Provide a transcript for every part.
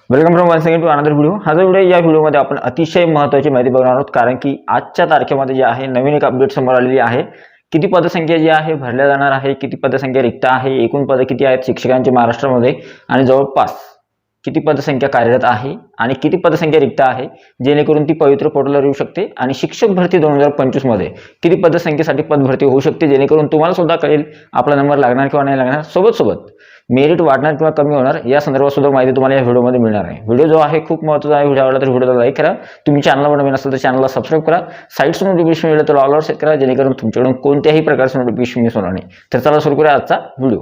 Welcome from one second to another video. हा जो video या व्हिडिओमध्ये आपण अतिशय महत्त्वाची माहिती बघणार आहोत, कारण की आजच्या तारखेमध्ये जे आहे नवीन एक अपडेट समोर आलेली आहे। किती पदसंख्या जी आहे भरल्या जाणार आहे, किती पदसंख्या रिक्त आहे, एकूण पद किती आहेत शिक्षकांची महाराष्ट्रामध्ये, आणि जवळपास किती पदसंख्या कार्यरत आहे आणि किती पदसंख्या रिक्त आहे, जेणेकरून ती पवित्र पोर्टलवर येऊ शकते। आणि शिक्षक भरती 2025 मध्ये किती पदसंख्येसाठी पद भरती होऊ शकते, जेणेकरून तुम्हाला सुद्धा कळेल आपला नंबर लागणार किंवा नाही लागणार। सोबत मेरिट वाढणार किंवा कमी होणार या संदर्भात सुद्धा माहिती तुम्हाला या व्हिडिओमध्ये मिळणार आहे। व्हिडिओ जो आहे खूप महत्त्वाचा आहे। व्हिडिओ आवडला तर व्हिडिओला लाईक करा, तुम्ही चॅनलवर नवीन असाल तर चॅनलला सबस्क्राईब करा, साईडचं नोटिफिकेशन मिळेल तर ऑलवर सेट करा, जेणेकरून तुमच्याकडून कोणत्याही प्रकारचं नोटिफिकेशन मिस होणार नाही। तर चला सुरू करूया आजचा व्हिडिओ।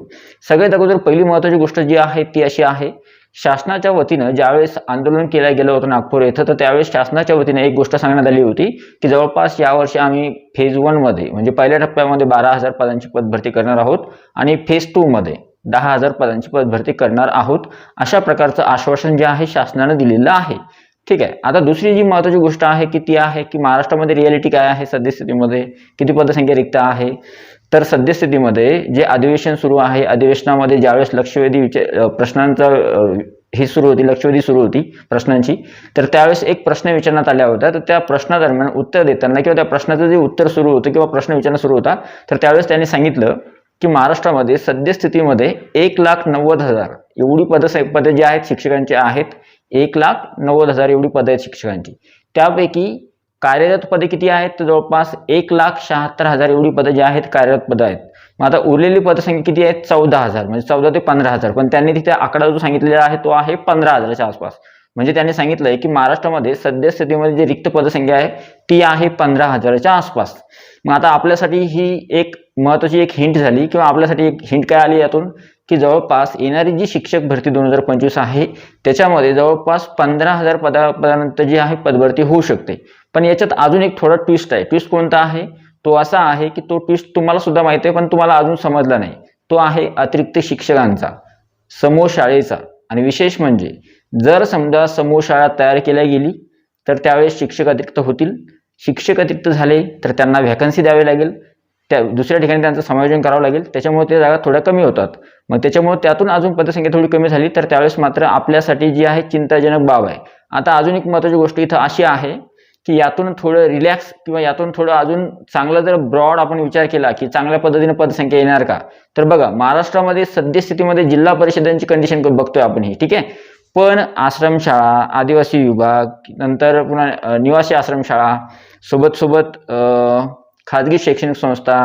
सगळ्यात अगोदर पहिली महत्त्वाची गोष्ट जी आहे ती अशी आहे, शासनाच्या वतीनं ज्यावेळेस आंदोलन केलं गेलं होतं नागपूर येथे, तर त्यावेळेस शासनाच्या वतीने एक गोष्ट सांगण्यात आली होती की जवळपास यावर्षी आम्ही फेज 1 मध्ये म्हणजे पहिल्या टप्प्यामध्ये 12,000 पदांची पदभरती करणार आहोत आणि फेज 2 मध्ये 10,000 पदांची पदभरती करणार आहोत, अशा प्रकारचं आश्वासन जे आहे शासनानं दिलेलं आहे। ठीक आहे। आता दुसरी जी महत्त्वाची गोष्ट आहे की ती आहे की महाराष्ट्रामध्ये रियालिटी काय आहे, सद्यस्थितीमध्ये किती पदसंख्या रिक्त आहे। तर सद्यस्थितीमध्ये जे अधिवेशन सुरू आहे, अधिवेशनामध्ये ज्यावेळेस लक्षवेधी प्रश्नांचा ही सुरू होती, लक्षवेधी सुरू होती प्रश्नांची, तर त्यावेळेस एक प्रश्न विचारण्यात आला होता। तर त्या प्रश्नादरम्यान उत्तर देताना किंवा त्या प्रश्नाचं जे उत्तर सुरू होतं किंवा प्रश्न विचारणं सुरू होता, तर त्यावेळेस त्यांनी सांगितलं की महाराष्ट्रामध्ये सद्यस्थितीमध्ये 1,90,000 एवढी पदे जी आहेत शिक्षकांची आहेत, 1,90,000 एवढी पदं आहेत शिक्षकांची। त्यापैकी कार्यरत पदे किती आहेत, तर जवळपास 1,76,000 एवढी पदं जी आहेत कार्यरत पदं आहेत। मग आता उरलेली पदसंख्या किती आहेत, 14,000, म्हणजे 14 ते 15,000, पण त्यांनी तिथे आकडा जो सांगितलेला आहे तो आहे 15,000च्या आसपास। म्हणजे त्यांनी सांगितलंय की महाराष्ट्रामध्ये सद्यस्थितीमध्ये जी रिक्त पदसंख्या आहे ती आहे 15,000च्या आसपास। मग आता आपल्यासाठी ही एक महत्त्वाची एक हिंट झाली किंवा आपल्यासाठी एक हिंट काय आली यातून, की जवळपास येणारी जी शिक्षक भरती 2025 आहे त्याच्यामध्ये जवळपास 15,000 पदापर्यंत जी आहे पदभरती होऊ शकते। पण याच्यात अजून एक थोडा ट्विस्ट आहे। ट्विस्ट कोणता आहे, तो असा आहे की तो ट्विस्ट तुम्हाला सुद्धा माहिती आहे पण तुम्हाला अजून समजला नाही। तो आहे अतिरिक्त शिक्षकांचा, समूह शाळेचा। आणि विशेष म्हणजे जर समजा समूह शाळा तयार केल्या गेली तर त्यावेळेस शिक्षक अतिरिक्त होतील, शिक्षक अतिरिक्त झाले तर त्यांना व्हॅकन्सी द्यावी लागेल, त्या दुसऱ्या ठिकाणी त्यांचं समायोजन करावं लागेल, त्याच्यामुळे त्या जागा थोड्या कमी होतात। मग त्याच्यामुळे त्यातून अजून पदसंख्या थोडी कमी झाली तर त्यावेळेस मात्र आपल्यासाठी जी आहे चिंताजनक बाब आहे। आता अजून एक महत्त्वाची गोष्ट इथं अशी आहे की यातून थोडं रिलॅक्स किंवा यातून थोडं अजून चांगलं जर ब्रॉड आपण विचार केला की चांगल्या पद्धतीने पदसंख्या येणार का, तर बघा महाराष्ट्रामध्ये सद्यस्थितीमध्ये जिल्हा परिषदांची कंडिशन बघतोय आपण ही, ठीक आहे, पण आश्रमशाळा, आदिवासी विभाग, नंतर पुन्हा निवासी आश्रमशाळा, सोबत खाजगी शैक्षणिक संस्था,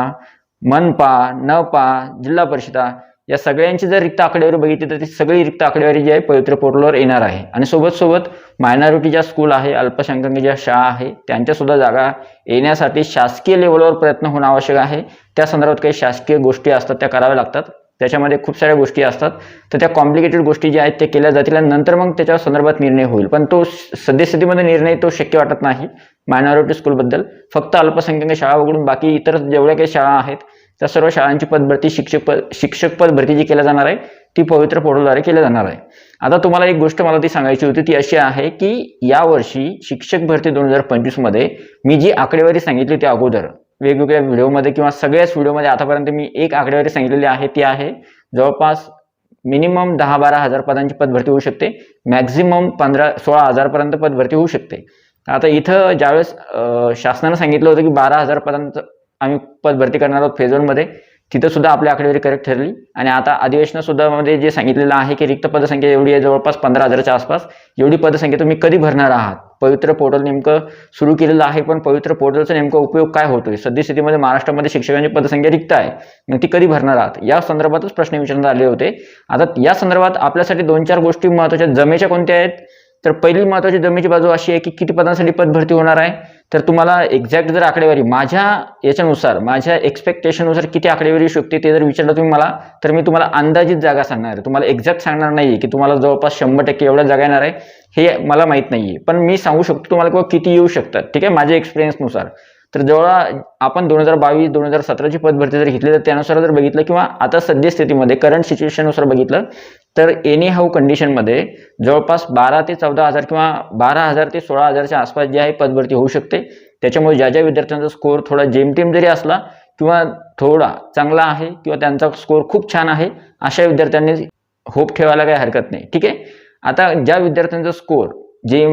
मनपा, नपा, जिल्हा परिषदा, या सगळ्यांची जर रिक्त आकडेवारी बघितली तर ती सगळी रिक्त आकडेवारी जी आहे पवित्र पोर्टलवर येणार आहे। आणि सोबत मायनॉरिटी ज्या स्कूल आहे, अल्पसंख्याक ज्या शाळा आहे, त्यांच्या सुद्धा जागा येण्यासाठी शासकीय लेवलवर प्रयत्न होणं आवश्यक आहे। त्या संदर्भात काही शासकीय गोष्टी असतात त्या कराव्या लागतात, त्याच्यामध्ये खूप साऱ्या गोष्टी असतात, तर त्या कॉम्प्लिकेटेड गोष्टी ज्या आहेत त्या केल्या जातील आणि नंतर मग त्याच्या संदर्भात निर्णय होईल। पण तो सद्यस्थितीमध्ये निर्णय तो शक्य वाटत नाही मायनॉरिटी स्कूलबद्दल। फक्त अल्पसंख्याक शाळा वगळून बाकी इतर जेवढ्या काही शाळा आहेत त्या सर्व शाळांची पदभरती शिक्षक पदभरती जी केल्या जाणार आहे ती पवित्र पोर्टलद्वारे केल्या जाणार आहे। आता तुम्हाला एक गोष्ट मला ती सांगायची होती, ती अशी आहे की यावर्षी शिक्षक भरती 2025 मध्ये मी जी आकडेवारी सांगितली त्या अगोदर वेगवेगळ्या व्हिडिओमध्ये किंवा सगळ्याच व्हिडिओमध्ये आतापर्यंत मी एक आकडेवारी सांगितलेली आहे, ती आहे जवळपास मिनिमम 10-12,000 पदांची पदभरती होऊ शकते, मॅक्झिमम 15-16,000 पर्यंत पदभरती होऊ शकते। आता इथं ज्यावेळेस शासनानं सांगितलं होतं की 12,000 पदांचं आम्ही पदभरती करणार आहोत फेज 1 मध्ये, तिथं सुद्धा आपली आकडेवारी करेक्ट ठरली। आणि आता अधिवेशनात सुद्धा मध्ये जे सांगितलेलं आहे की रिक्त पदसंख्या एवढी आहे जवळपास 15,000च्या आसपास, एवढी पदसंख्या तुम्ही कधी भरणार आहात। पवित्र पोर्टल नेमकं सुरू केलेलं आहे, पण पवित्र पोर्टलचा नेमका उपयोग काय होतोय, सद्यस्थितीमध्ये महाराष्ट्रामध्ये शिक्षकांची पदसंख्या रिक्त आहे, मग ती कधी भरणार आहात, या संदर्भातच प्रश्न विचारण्यात आले होते। आता या संदर्भात आपल्यासाठी 2-4 गोष्टी महत्त्वाच्या जमेच्या कोणत्या आहेत, तर पहिली महत्त्वाची जमेची बाजू अशी आहे की किती पदांसाठी पदभरती होणार आहे। तर तुम्हाला एक्झॅक्ट जर आकडेवारी माझ्या याच्यानुसार, माझ्या एक्सपेक्टेशननुसार किती आकडेवारी येऊ शकते ते जर विचारलं तुम्ही मला, तर मी तुम्हाला अंदाजित जागा सांगणार आहे, तुम्हाला एक्झॅक्ट सांगणार नाहीये की तुम्हाला जवळपास 100% एवढ्या जागा येणार आहे, हे मला माहित नाहीये, पण मी सांगू शकतो तुम्हाला किंवा किती येऊ शकतात, ठीक आहे, माझ्या एक्सपिरियन्सनुसार। तर जेव्हा आपण 2022-2017ची पदभरती जर घेतली तर त्यानुसार जर बघितलं किंवा आता सद्यस्थितीमध्ये करंट सिच्युएशननुसार बघितलं तर एनी हाऊ कंडिशनमध्ये जवळपास 12 ते 14,000 किंवा 12,000 ते 16,000च्या आसपास जी आहे पदभरती होऊ शकते। त्याच्यामुळे ज्या विद्यार्थ्यांचा स्कोअर थोडा जेमतेम जरी असला किंवा थोडा चांगला आहे किंवा त्यांचा स्कोअर खूप छान आहे, अशा विद्यार्थ्यांनी होप ठेवायला काही हरकत नाही, ठीक आहे। आता ज्या विद्यार्थ्यांचा स्कोर जे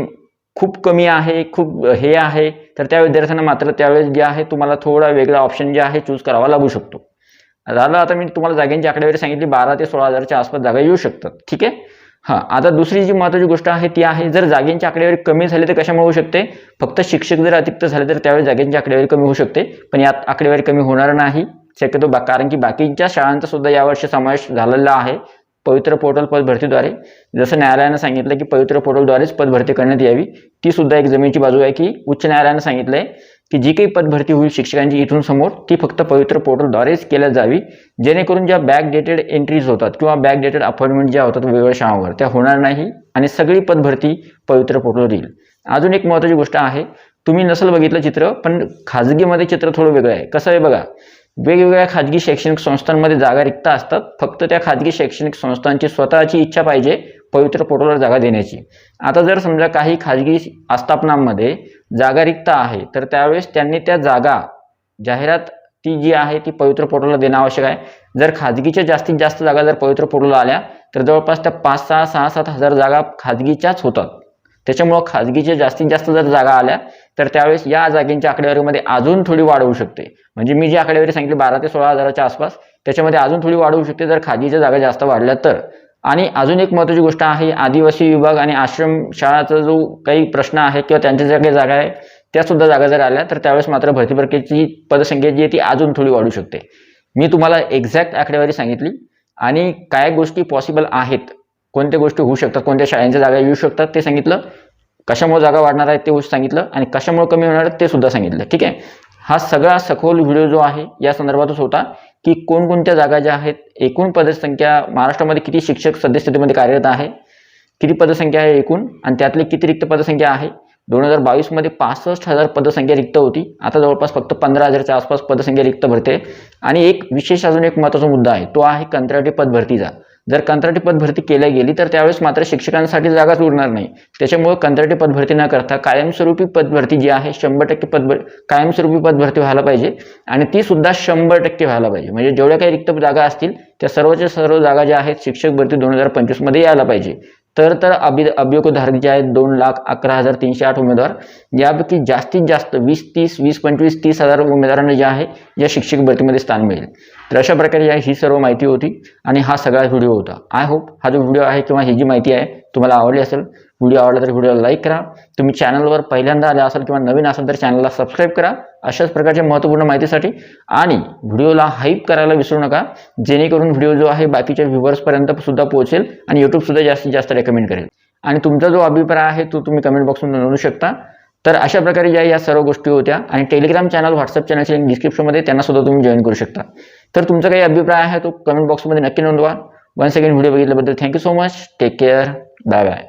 खूप कमी आहे, खूप हे आहे, तर त्या विद्यार्थ्यांना मात्र त्यावेळेस जे आहे तुम्हाला थोडा वेगळा ऑप्शन जे आहे चूज करावा लागू शकतो. झालं, आता मी तुम्हाला जागांची आकडेवारी सांगितली, 12 ते 16,000च्या आसपास जागा येऊ शकतात. ठीक आहे. आता दुसरी जी महत्त्वाची गोष्ट आहे ती आहे, जर जागेंची आकडेवारी कमी झाली तर कशामुळे होऊ शकते? फक्त शिक्षक जर अतिरिक्त झाले तर त्यावेळेस जागेंची आकडेवारी कमी होऊ शकते, पण यात आकडेवारी कमी होणार नाही शक्यतो, कारण की बाकीच्या शाळांचा सुद्धा यावर्षी समावेश झालेला आहे पवित्र पोर्टल पद भरतीद्वारे. जसं न्यायालयानं सांगितलं की पवित्र पोर्टलद्वारेच पद भरती करण्यात यावी, ती सुद्धा एक जमेची बाजू आहे की उच्च न्यायालयानं सांगितलंय की जी काही पद भरती होईल शिक्षकांची इथून समोर ती फक्त पवित्र पोर्टलद्वारेच केल्या जावी, जेणेकरून ज्या बॅक डेटेड एंट्रीज होतात किंवा बॅक डेटेड अपॉइंटमेंट ज्या होतात वेगवेगळ्या शाळांवर त्या होणार नाही आणि सगळी पद भरती पवित्र पोर्टलवर येईल. अजून एक महत्त्वाची गोष्ट आहे, तुम्ही नसल बघितलं चित्र, पण खाजगीमध्ये चित्र थोडं वेगळं आहे. कसं आहे बघा, वेगवेगळ्या खाजगी शैक्षणिक संस्थांमध्ये जागा रिक्त असतात, फक्त त्या खाजगी शैक्षणिक संस्थांची स्वतःची इच्छा पाहिजे पवित्र पोर्टलवर जागा देण्याची. आता जर समजा काही खाजगी आस्थापनांमध्ये जागा रिक्त आहे तर त्यावेळेस त्यांनी त्या जागा जाहिरात ती जी आहे ती पवित्र पोर्टलला देणं आवश्यक आहे. जर खाजगीच्या जास्तीत जास्त जागा जर पवित्र पोर्टलला आल्या तर जवळपास त्या 5-6-6-7 हजार जागा खाजगीच्याच होतात. त्याच्यामुळं खाजगीच्या जास्तीत जास्त जर जागा आल्या तर त्यावेळेस या जागेंच्या आकडेवारीमध्ये अजून थोडी वाढ होऊ शकते. म्हणजे मी जी आकडेवारी सांगितली 12 ते 16,000च्या आसपास, त्याच्यामध्ये अजून थोडी वाढ होऊ शकते जर खाजगीच्या जागा जास्त वाढल्या तर. आणि अजून एक महत्त्वाची गोष्ट आहे, आदिवासी विभाग आणि आश्रम शाळाचा जो काही प्रश्न आहे किंवा त्यांच्या ज्या काही जागा आहे त्या सुद्धा जागा जर आल्या तर त्यावेळेस मात्र भरती प्रक्रियेची पदसंख्या जी आहे ती अजून थोडी वाढू शकते. मी तुम्हाला एक्झॅक्ट आकडेवारी सांगितली आणि काय गोष्टी पॉसिबल आहेत, कोणत्या गोष्टी होऊ शकतात, कोणत्या शाळांच्या जागा येऊ शकतात ते सांगितलं, कशामुळे जागा वाढणार आहेत ते सांगितलं आणि कशामुळे कमी होणार आहेत ते सुद्धा सांगितलं. ठीक आहे. हा सगळा सखोल व्हिडिओ जो आहे या संदर्भातच होता की कोणकोणत्या जागा ज्या आहेत, एकूण पदसंख्या महाराष्ट्रामध्ये किती शिक्षक सद्यस्थितीमध्ये कार्यरत आहे, किती पदसंख्या आहे एकूण आणि त्यातली किती रिक्त पदसंख्या आहे. 2022 मध्ये 65,000 पदसंख्या रिक्त होती, आता जवळपास फक्त 15,000च्या आसपास पदसंख्या रिक्त भरते. आणि एक विशेष अजून एक महत्त्वाचा मुद्दा आहे, तो आहे कंत्राटी पद भरतीचा. जर कंत्राटी पद भरती केल्या गेली तर त्यावेळेस मात्र शिक्षकांसाठी जागाच उरणार नाही. त्याच्यामुळे कंत्राटी पद भरती न करता कायमस्वरूपी पद भरती जी आहे 100% कायमस्वरूपी पद भरती व्हायला पाहिजे आणि ती सुद्धा 100% व्हायला पाहिजे. म्हणजे जेवढ्या काही रिक्त जागा असतील त्या सर्वच्या सर्व जागा ज्या आहेत शिक्षक भरती 2025 मध्ये यायला पाहिजे. तर अभियोगधारक जे आहेत 2,11,308 उमेदवार, यापैकी जास्तीत जास्त 20-25-30 उमेदवारांना जे आहे या शिक्षक भरतीमध्ये स्थान मिळेल. तर अशा प्रकारे ही सर्व माहिती होती आणि हा सगळा व्हिडिओ होता. आय होप हा जो व्हिडिओ आहे किंवा ही जी माहिती आहे तुम्हाला आवडली असेल. व्हिडिओ आवडला तर व्हिडिओला लाईक करा. तुम्ही चॅनलवर पहिल्यांदा आले असाल किंवा नवीन असाल तर चॅनलला सबस्क्राईब करा अशाच प्रकारच्या महत्त्वपूर्ण माहितीसाठी. आणि व्हिडिओला हाईप करायला विसरू नका, जेणेकरून व्हिडिओ जो आहे बाकीच्या व्ह्यूवर्सपर्यंत सुद्धा पोहोचेल आणि यूट्यूब सुद्धा जास्तीत जास्त रेकमेंड करेल. आणि तुमचा जो अभिप्राय आहे तो तुम्ही कमेंट बॉक्समध्ये नोंदवू शकता. तर अशा प्रकारे या सर्व गोष्टी होत्या. आणि टेलिग्राम चॅनल, व्हॉट्सअप चॅनलची लिंक डिस्क्रिप्शनमध्ये त्यांना सुद्धा तुम्ही जॉईन करू शकता. तर तुमचा काही अभिप्राय आहे तो कमेंट बॉक्समध्ये नक्की नोंदवा. वन्स अगेन व्हिडिओ बघितल्याबद्दल thank you so much. Take care. Bye bye.